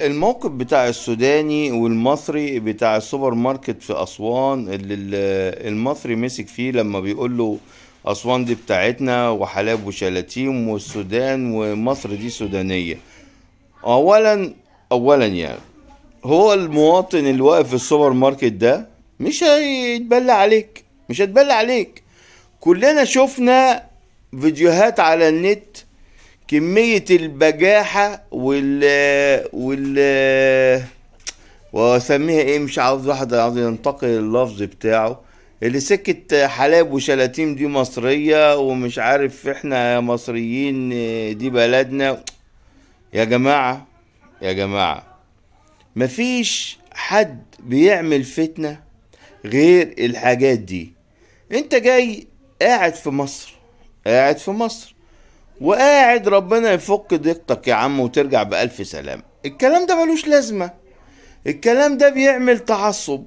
الموقف بتاع السوداني والمصري بتاع السوبر ماركت في أسوان اللي المصري مسك فيه لما بيقول له أسوان دي بتاعتنا وحلاب وشلاتين والسودان ومصر دي سودانية. أولا أولا يعني هو المواطن اللي واقف في السوبر ماركت ده مش هيتبلى عليك، مش هيتبلى عليك. كلنا شفنا فيديوهات على النت، كمية البجاحة واسميها ايه، مش عاوز واحد عاوز ينتقل اللفظ بتاعه، اللي سكت حلاب وشلاتين دي مصرية ومش عارف احنا مصريين، دي بلدنا. يا جماعة، يا جماعة، مفيش حد بيعمل فتنة غير الحاجات دي. انت جاي قاعد في مصر، قاعد في مصر وقاعد ربنا يفك ضيقتك يا عم وترجع بألف سلام. الكلام ده ملوش لازمة، الكلام ده بيعمل تعصب،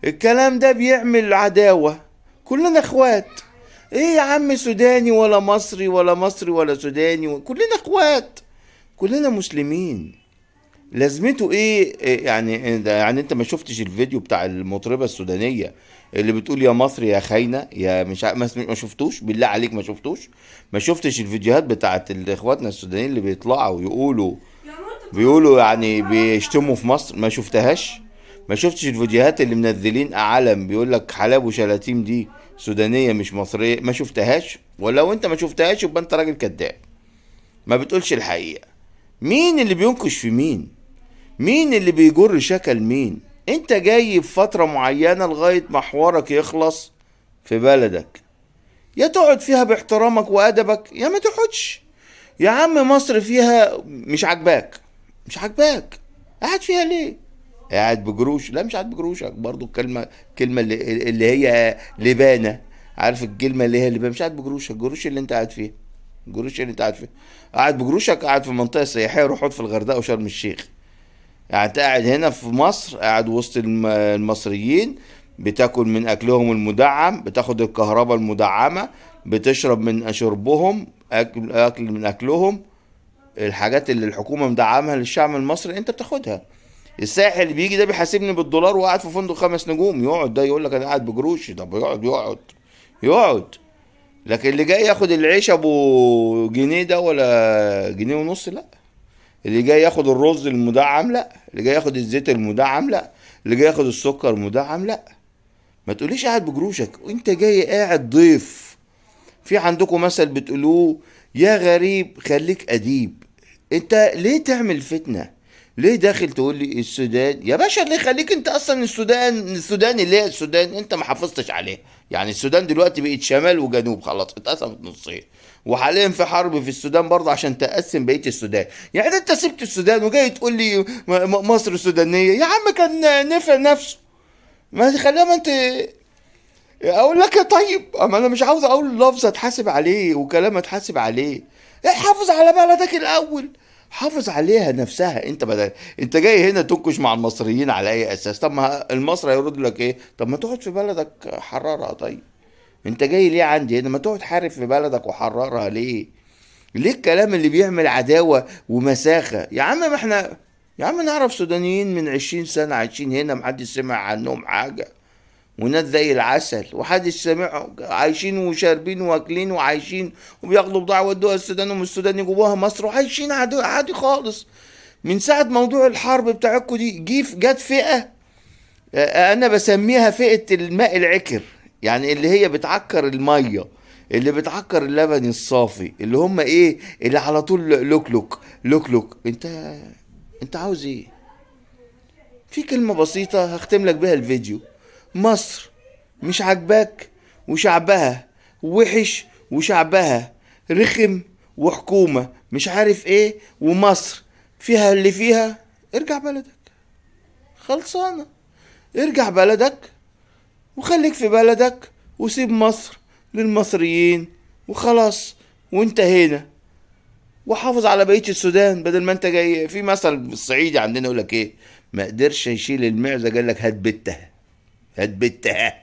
الكلام ده بيعمل عداوة. كلنا اخوات. ايه يا عم سوداني ولا مصري ولا مصري ولا سوداني، كلنا اخوات، كلنا مسلمين. لازمته ايه يعني؟ يعني انت ما شفتش الفيديو بتاع المطربة السودانية اللي بتقول يا مصر يا خاينة يا مش ما شفتوش؟ بالله عليك ما شفتوش؟ ما شفتش الفيديوهات بتاعت اخواتنا السودانيين اللي بيطلعوا يقولوا، بيقولوا يعني بيشتموا في مصر؟ ما شفتهاش؟ ما شفتش الفيديوهات اللي منزلين علم بيقول لك حلاب وشلاتين دي سودانية مش مصرية؟ ما شفتهاش؟ ولو انت ما شفتهاش يبقى انت راجل كذاب، ما بتقولش الحقيقة. مين اللي بينكش في مين؟ مين اللي بيجر شكل مين؟ انت جاي في فترة معينة لغاية ما حوارك يخلص في بلدك، يا تقعد فيها باحترامك وادبك يا ما تقعدش. يا عم مصر فيها مش عاجباك، مش عاجباك، قاعد فيها ليه؟ قاعد بجروش؟ لا مش قاعد بجروشك برضو. الكلمة اللي هي لبانة، عارف الكلمة اللي هي لبانة؟ مش قاعد بجروشك، الجروش اللي انت قاعد فيها، الجروش اللي انت قاعد فيها. قاعد بجروشك قاعد في منطقة سياحية، روح اقعد في الغردقة وشرم الشيخ. يعني انت قاعد هنا في مصر، قاعد وسط المصريين، بتاكل من اكلهم المدعم، بتاخد الكهرباء المدعمة، بتشرب من شربهم، اكل من اكلهم. الحاجات اللي الحكومة مدعمها للشعب المصري انت بتاخدها. السائح اللي بيجي ده بيحاسبني بالدولار وقاعد في فندق 5 نجوم، يقعد ده يقول لك انا قاعد بجروش؟ طب يقعد يقعد يقعد. لكن اللي جاي ياخد العيش ابو جنيه ده ولا جنيه ونص، لا. اللي جاي ياخد الرز المدعم، لا. اللي جاي ياخد الزيت المدعم، لا. اللي جاي ياخد السكر مدعم، لا. ما تقوليش قاعد بجروشك، انت جاي قاعد ضيف. في عندكم مثل بتقولوه، يا غريب خليك اديب. انت ليه تعمل فتنة؟ ليه داخل تقول لي السودان يا باشا؟ اللي يخليك انت اصلا السودان اللي هي السودان انت ما حافظتش عليها. يعني السودان دلوقتي بقت شمال وجنوب، خلاص اتقسمت نصين، وحاليا في حرب في السودان برضه عشان تقسم بقيه السودان. يعني انت سبت السودان وجاي تقول لي مصر سودانيه؟ يا عم كان نفع نفسه، ما تخليها. ما انت اقول لك يا طيب، اما انا مش عاوز اقول لفظ اتحاسب عليه وكلام اتحاسب عليه. حافظ على بلدك الاول، حافظ عليها نفسها. انت بدل انت جاي هنا تنكش مع المصريين على اي اساس؟ طب ما المصري هيرد لك ايه؟ طب ما تقعد في بلدك حررها. طيب انت جاي ليه عندي هنا؟ ما تقعد حارب في بلدك وحررها ليه؟ ليه الكلام اللي بيعمل عداوة ومساخة؟ يا عم ما احنا، يا عم نعرف سودانيين من 20 سنة عايشين هنا محدش سمع عنهم حاجة، وناس زي العسل وحدش سامعهم، عايشين وشاربين واكلين وعايشين وبياخدوا بضاعة ودوها السودان ومن السودان يجيبوها مصر وعايشين عادي عادي خالص. من ساعة موضوع الحرب بتاعتكم دي جت فئة، انا بسميها فئة الماء العكر، يعني اللي هي بتعكر المية، اللي بتعكر اللبن الصافي، اللي هم ايه، اللي على طول لوك لوك لوك لوك. انت عاوز ايه؟ في كلمة بسيطة هختم لك بيها الفيديو. مصر مش عاجباك وشعبها وحش وشعبها رخم وحكومة مش عارف ايه، ومصر فيها اللي فيها، ارجع بلدك. خلصانة، ارجع بلدك وخليك في بلدك وسيب مصر للمصريين وخلاص، وانتهينا. وحافظ على بقية السودان بدل ما انت جاي. في مثل في الصعيدي عندنا يقول لك ايه، ما قدرش يشيل المعزة قال لك هات بتها، هات بتها.